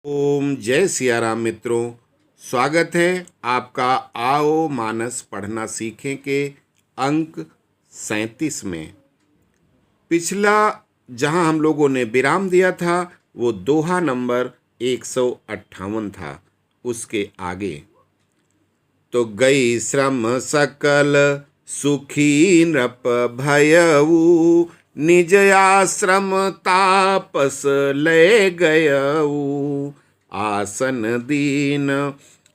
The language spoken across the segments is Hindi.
ओम जय सिया राम मित्रों। स्वागत है आपका आओ मानस पढ़ना सीखें के अंक 37 में। पिछला जहां हम लोगों ने विराम दिया था वो दोहा नंबर 158 था। उसके आगे तो गई श्रम सकल सुखी नृप भयऊ, निज आश्रम तापस ले गयऊ। आसन दीन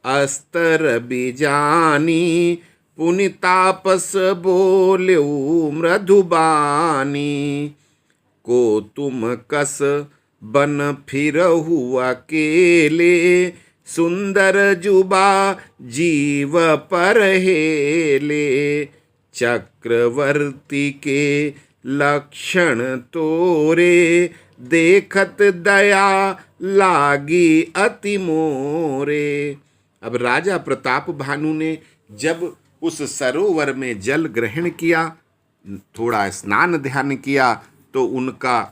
अस्तर बिजानी, पुनि तापस बोलेऊ मृदुबानी। को तुम कस बन फिरहु अकेले, सुंदर जुबा जीव पर हेले। चक्रवर्ती के लक्षण तोरे, देखत दया लागी अति मोरे। अब राजा प्रताप भानु ने जब उस सरोवर में जल ग्रहण किया, थोड़ा स्नान ध्यान किया, तो उनका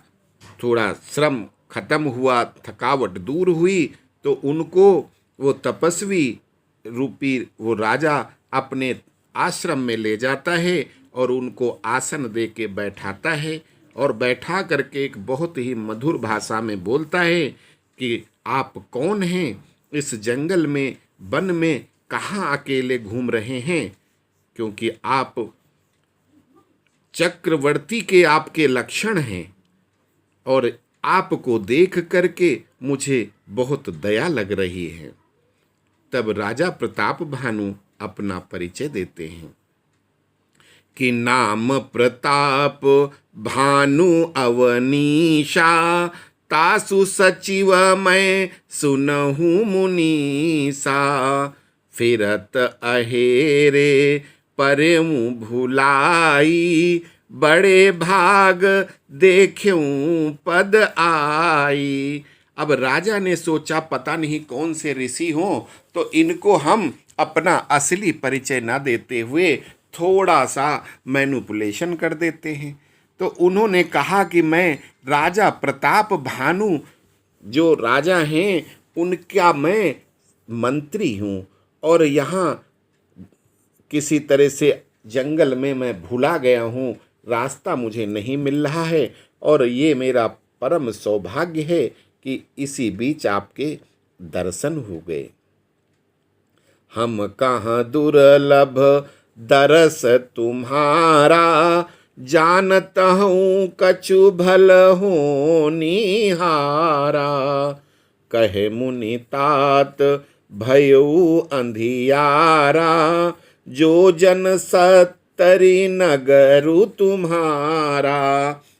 थोड़ा श्रम खत्म हुआ, थकावट दूर हुई। तो उनको वो तपस्वी रूपी वो राजा अपने आश्रम में ले जाता है और उनको आसन दे के बैठाता है और बैठा करके एक बहुत ही मधुर भाषा में बोलता है कि आप कौन हैं, इस जंगल में वन में कहाँ अकेले घूम रहे हैं, क्योंकि आप चक्रवर्ती के आपके लक्षण हैं और आपको देख करके मुझे बहुत दया लग रही है। तब राजा प्रताप भानु अपना परिचय देते हैं कि नाम प्रताप भानु अवनीशा, तासु सचिव मैं सुनहु मुनीसा। फिरत अहेरे परेमु भुलाई, बड़े भाग देख्यूं पद आई। अब राजा ने सोचा पता नहीं कौन से ऋषि हों, तो इनको हम अपना असली परिचय ना देते हुए थोड़ा सा मैनिपुलेशन कर देते हैं। तो उन्होंने कहा कि मैं राजा प्रताप भानु जो राजा हैं उनका मैं मंत्री हूँ, और यहाँ किसी तरह से जंगल में मैं भूला गया हूँ, रास्ता मुझे नहीं मिल रहा है, और ये मेरा परम सौभाग्य है कि इसी बीच आपके दर्शन हो गए। हम कहाँ दुर्लभ दरस तुम्हारा, जानत हूँ कछु भल हो निहारा। कहे मुनि तात भयऊ अंधियारा, जो जन सत्तरी नगरु तुम्हारा।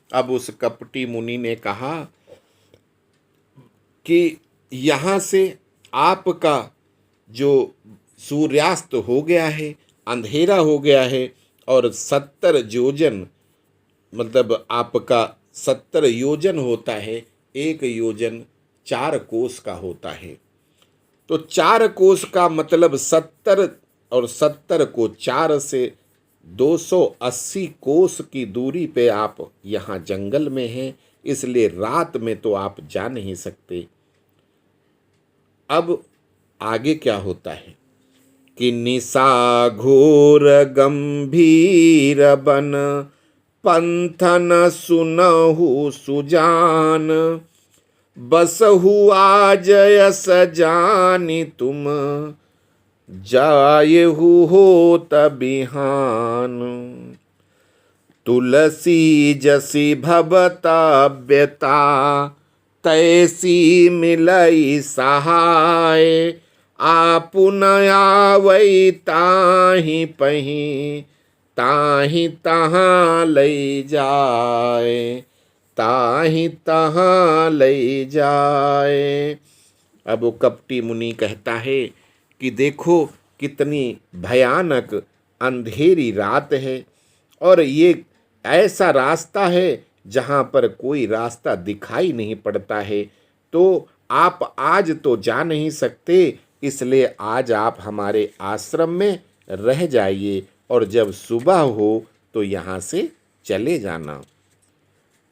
अब उस कपटी मुनि ने कहा कि यहाँ से आपका जो सूर्यास्त हो गया है, अंधेरा हो गया है, और 70 योजन मतलब आपका 70 योजन होता है, एक योजन 4 कोस का होता है। तो 4 कोस का मतलब 70, और 70 को 4 से 280 कोस की दूरी पे आप यहाँ जंगल में हैं, इसलिए रात में तो आप जा नहीं सकते। अब आगे क्या होता है कि निशा घोर गंभीर बन, पंथन सुनहु सुजान। बसहु आज यस जानी तुम, जायहु होत बिहान। तुलसी जसी भवता व्यता, तैसी मिलई सहाय। आपुन आवै ताहि पही, ताहि तहाँ लई जाए, ताहि तहाँ लई जाए। अब वो कपटी मुनि कहता है कि देखो कितनी भयानक अंधेरी रात है, और ये ऐसा रास्ता है जहाँ पर कोई रास्ता दिखाई नहीं पड़ता है, तो आप आज तो जा नहीं सकते, इसलिए आज आप हमारे आश्रम में रह जाइए, और जब सुबह हो तो यहाँ से चले जाना।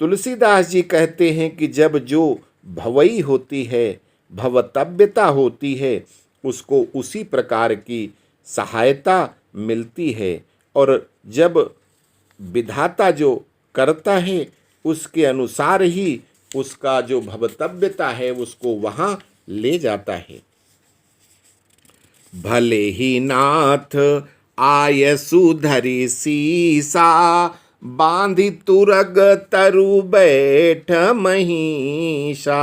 तुलसीदास जी कहते हैं कि जब जो भवई होती है, भवतव्यता होती है उसको उसी प्रकार की सहायता मिलती है। और जब विधाता जो करता है उसके अनुसार ही उसका जो भवतव्यता है उसको वहाँ ले जाता है। भले ही नाथ आय सुधरी सीसा, बांधी तुरग तरु बैठ महिषा,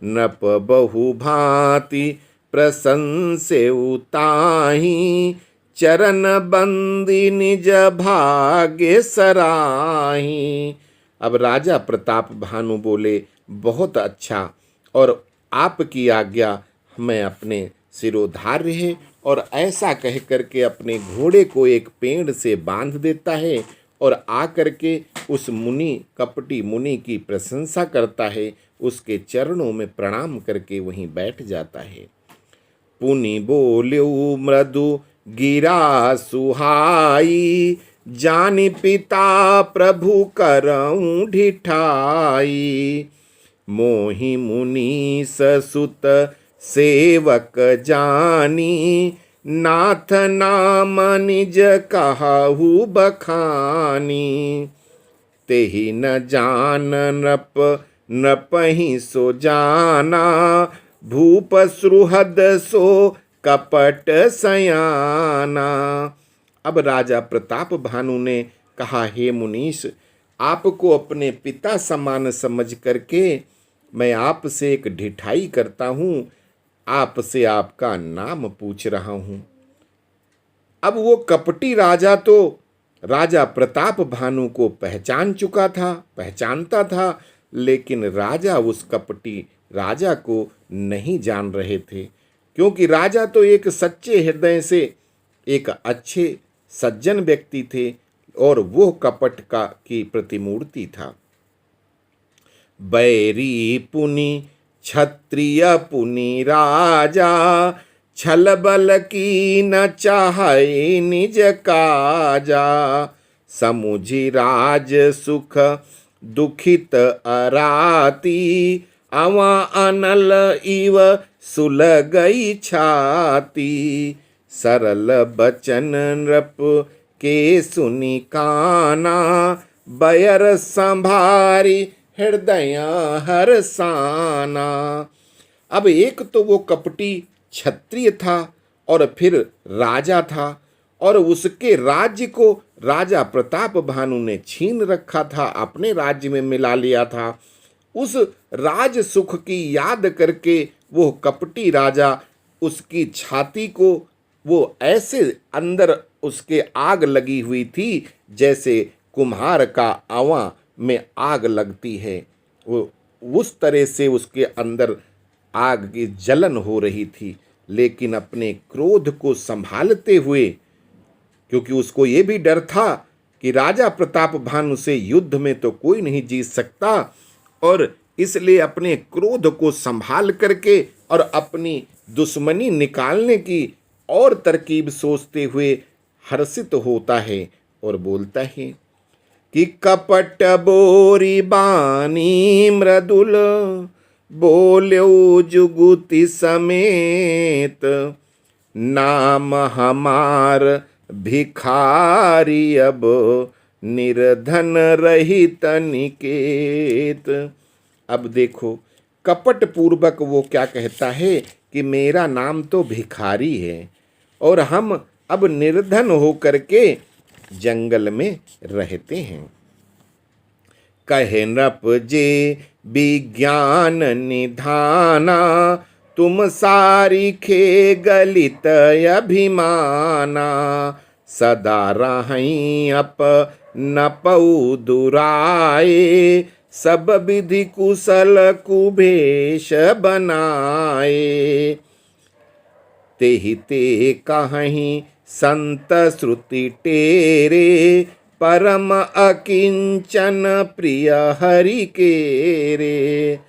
नप बहु भांति प्रशंसे उताही, चरण बंदी निज भाग्य सराही। अब राजा प्रताप भानु बोले, बहुत अच्छा, और आपकी आज्ञा हमें अपने सिरोधार्य है। और ऐसा कह करके अपने घोड़े को एक पेड़ से बांध देता है और आकर के उस मुनि, कपटी मुनि की प्रशंसा करता है, उसके चरणों में प्रणाम करके वहीं बैठ जाता है। पुनि बोल्यो मृदु गिरा सुहाई, जानि पिता प्रभु करऊं ढिठाई, मोहि मुनीस सुत सेवक जानी, नाथ नाम निज कहु बखानी, तेहि न जान नपहि सो जाना, भूप सुहृद सो कपट सयाना। अब राजा प्रताप भानु ने कहा, हे मुनीश, आपको अपने पिता समान समझ करके मैं आपसे एक ढिठाई करता हूँ, आपसे आपका नाम पूछ रहा हूँ। अब वो कपटी राजा तो राजा प्रताप भानु को पहचान चुका था, पहचानता था, लेकिन राजा उस कपटी राजा को नहीं जान रहे थे, क्योंकि राजा तो एक सच्चे हृदय से एक अच्छे सज्जन व्यक्ति थे और वो कपट का की प्रतिमूर्ति था। बैरी पुनि क्षत्रिय पुनि राजा, छल बल की न चाहे निज काजा, समुझि राज सुख दुखित अराती, अवा अनल इव सुलगई छाती, सरल बचन नृप के सुनि काना, बयर संभारी हृदय हरसाना। अब एक तो वो कपटी क्षत्रिय था और फिर राजा था, और उसके राज्य को राजा प्रताप भानु ने छीन रखा था, अपने राज्य में मिला लिया था। उस राज सुख की याद करके वो कपटी राजा, उसकी छाती को वो ऐसे अंदर उसके आग लगी हुई थी जैसे कुम्हार का आवा में आग लगती है, वो उस तरह से उसके अंदर आग की जलन हो रही थी। लेकिन अपने क्रोध को संभालते हुए, क्योंकि उसको ये भी डर था कि राजा प्रताप भानु से युद्ध में तो कोई नहीं जीत सकता, और इसलिए अपने क्रोध को संभाल करके और अपनी दुश्मनी निकालने की और तरकीब सोचते हुए हर्षित होता है और बोलता है कि कपट बोरी बानी मृदुल, बोल्यो जुगुति समेत, नाम हमार भिखारी अब निर्धन रहित निकेत। अब देखो, कपट पूर्वक वो क्या कहता है कि मेरा नाम तो भिखारी है और हम अब निर्धन होकर के जंगल में रहते हैं। कहे नृप जे विज्ञान निधाना, तुम सारी खे गलित अभिमाना, सदा रही अप नपऊ दुराए, सब विधि कुशल कुभेश बनाए, तेहि ते कहीं संत श्रुति टेरे, परम अकिंचन प्रिय हरि के रे,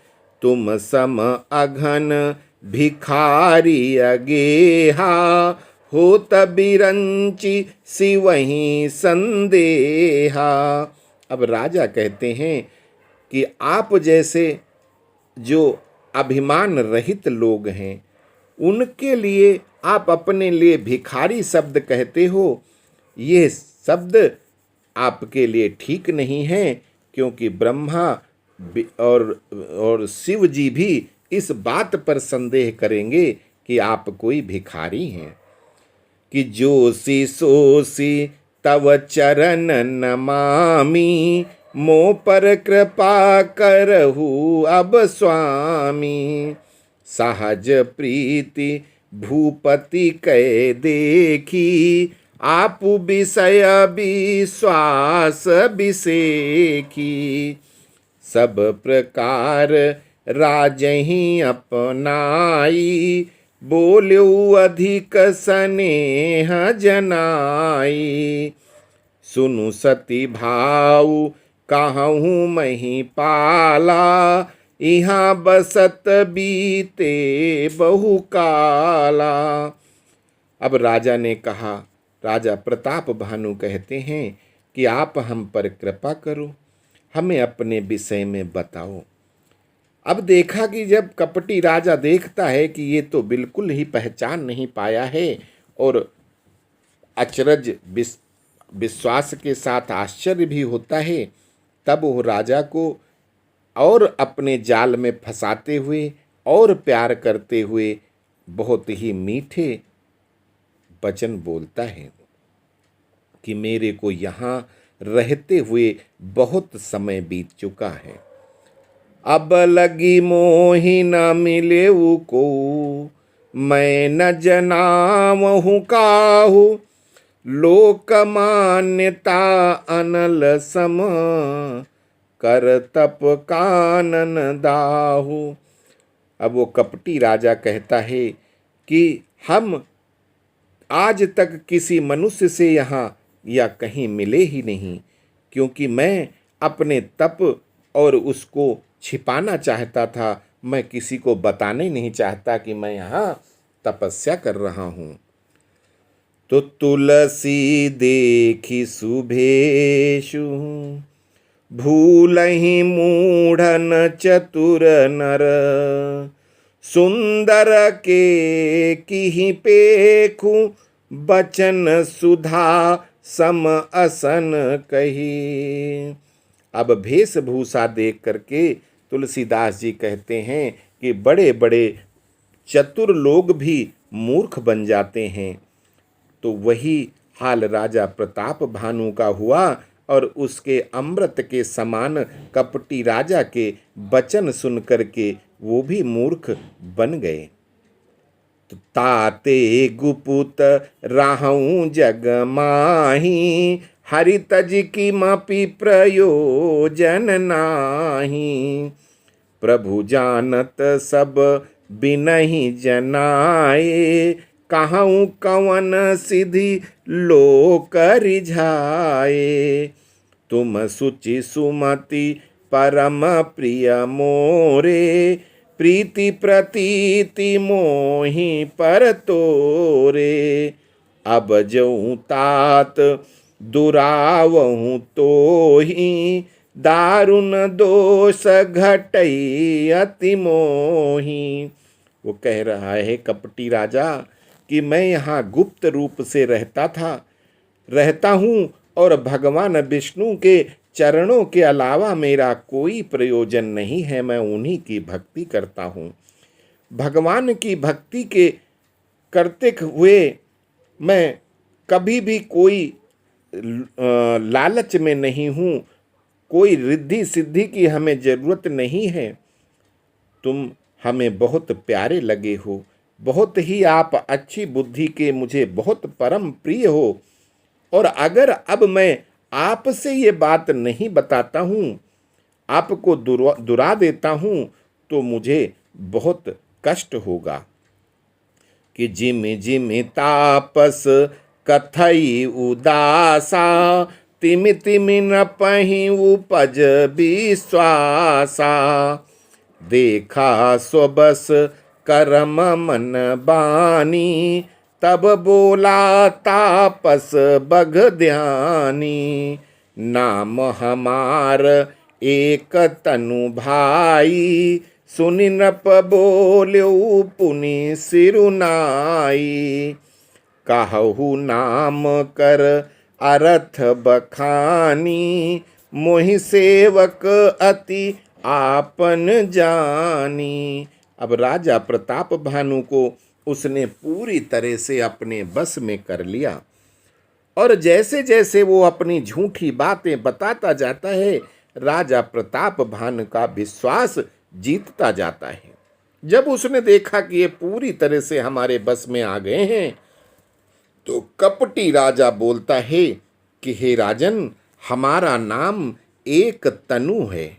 तुम सम अघन भिखारी अगेहा, होत बिरंची सिवहीं संदेहा। अब राजा कहते हैं कि आप जैसे जो अभिमान रहित लोग हैं, उनके लिए आप अपने लिए भिखारी शब्द कहते हो। ये शब्द आपके लिए ठीक नहीं है, क्योंकि ब्रह्मा और शिव जी भी इस बात पर संदेह करेंगे कि आप कोई भिखारी हैं। कि जोशी सोशी तव चरण नमामि, मो पर कृपा करहु अब स्वामी। सहज प्रीति भूपति कै देखी, आप विषय विश्वास बिसेखी। सब प्रकार राजहि अपनाई, बोल्यो अधिक स्नेह जनाई। सुनु सती भाऊ कहूँ मही पाला, यहाँ बसत बीते बहु काला। अब राजा ने कहा, राजा प्रताप भानु कहते हैं कि आप हम पर कृपा करो, हमें अपने विषय में बताओ। अब देखा कि जब कपटी राजा देखता है कि ये तो बिल्कुल ही पहचान नहीं पाया है और अचरज विश्वास के साथ आश्चर्य भी होता है, तब वो राजा को और अपने जाल में फंसाते हुए और प्यार करते हुए बहुत ही मीठे वचन बोलता है कि मेरे को यहाँ रहते हुए बहुत समय बीत चुका है। अब लगी मोहि न मिले को, मैं न जनावहु काहू। लोक मान्यता अनल सम, कर तप कानन दाहू। अब वो कपटी राजा कहता है कि हम आज तक किसी मनुष्य से यहाँ या कहीं मिले ही नहीं, क्योंकि मैं अपने तप और उसको छिपाना चाहता था। मैं किसी को बताने नहीं चाहता कि मैं यहाँ तपस्या कर रहा हूँ। तो तुलसी देखी सुभेशु, भूलहि मूढ़न चतुर नर। सुंदर के किहि पेखु, बचन सुधा सम असन कही। अब वेशभूषा देख करके तुलसीदास जी कहते हैं कि बड़े बड़े चतुर लोग भी मूर्ख बन जाते हैं। तो वही हाल राजा प्रताप भानु का हुआ और उसके अमृत के समान कपटी राजा के वचन सुन करके वो भी मूर्ख बन गए। तो ताते गुपुत राहूं जग माही, हरि तज की मापी प्रयोजन नाही। प्रभु जानत सब बिनहि जनाए, कहूँ कवन सिद्धि लोक रिझाए। तुम सुचि सुमति परम प्रिय मोरे, प्रीति प्रतीति मोहि पर तोरे। अब जऊँ तात दुरावहूँ तोहि, दारुण दोष घटई अति मोहि। वो कह रहा है कपटी राजा कि मैं यहाँ गुप्त रूप से रहता हूँ और भगवान विष्णु के चरणों के अलावा मेरा कोई प्रयोजन नहीं है। मैं उन्हीं की भक्ति करता हूँ। भगवान की भक्ति के करते हुए मैं कभी भी कोई लालच में नहीं हूँ, कोई रिद्धि सिद्धि की हमें ज़रूरत नहीं है। तुम हमें बहुत प्यारे लगे हो, बहुत ही आप अच्छी बुद्धि के मुझे बहुत परम प्रिय हो। और अगर अब मैं आपसे ये बात नहीं बताता हूँ, आपको दुरा देता हूँ, तो मुझे बहुत कष्ट होगा। कि जिम जिम तापस कथई उदासा, तिम तिम न पहि उपज विश्वासा। देखा स्वबस करम मन बानी, तब बोला तापस बग ध्यानी। नाम हमार एक तनु भाई, सुनि नृप बोल्यो पुनि सिरुनाई, कहु नाम कर अरथ बखानी, मोहि सेवक अति आपन जानी। अब राजा प्रताप भानु को उसने पूरी तरह से अपने बस में कर लिया, और जैसे जैसे वो अपनी झूठी बातें बताता जाता है, राजा प्रताप भानु का विश्वास जीतता जाता है। जब उसने देखा कि ये पूरी तरह से हमारे बस में आ गए हैं, तो कपटी राजा बोलता है कि हे राजन, हमारा नाम एक तनु है।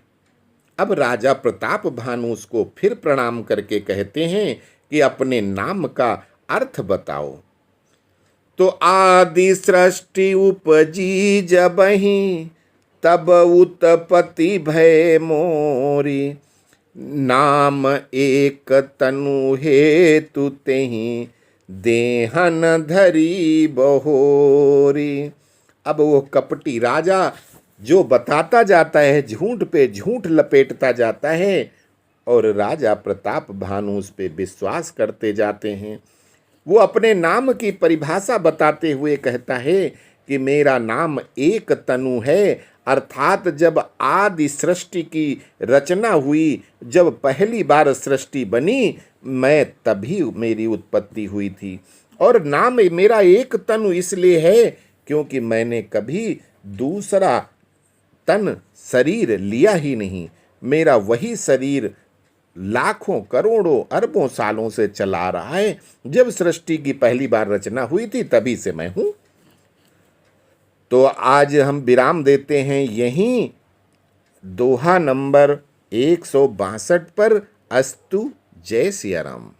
अब राजा प्रताप भानु उसको फिर प्रणाम करके कहते हैं कि अपने नाम का अर्थ बताओ। तो आदि सृष्टि उपजी जबहि, तब उत्पत्ति भय मोरी, नाम एक तनु हेतु तेहि, देहन धरी बहोरी। अब वो कपटी राजा जो बताता जाता है, झूठ पे झूठ लपेटता जाता है, और राजा प्रताप भानु उस पे विश्वास करते जाते हैं। वो अपने नाम की परिभाषा बताते हुए कहता है कि मेरा नाम एक तनु है, अर्थात जब आदि सृष्टि की रचना हुई, जब पहली बार सृष्टि बनी, मैं तभी मेरी उत्पत्ति हुई थी। और नाम मेरा एक तनु इसलिए है क्योंकि मैंने कभी दूसरा तन शरीर लिया ही नहीं। मेरा वही शरीर लाखों करोड़ों अरबों सालों से चला रहा है। जब सृष्टि की पहली बार रचना हुई थी, तभी से मैं हूं। तो आज हम विराम देते हैं यहीं दोहा नंबर 162 पर। अस्तु। जय सिया राम।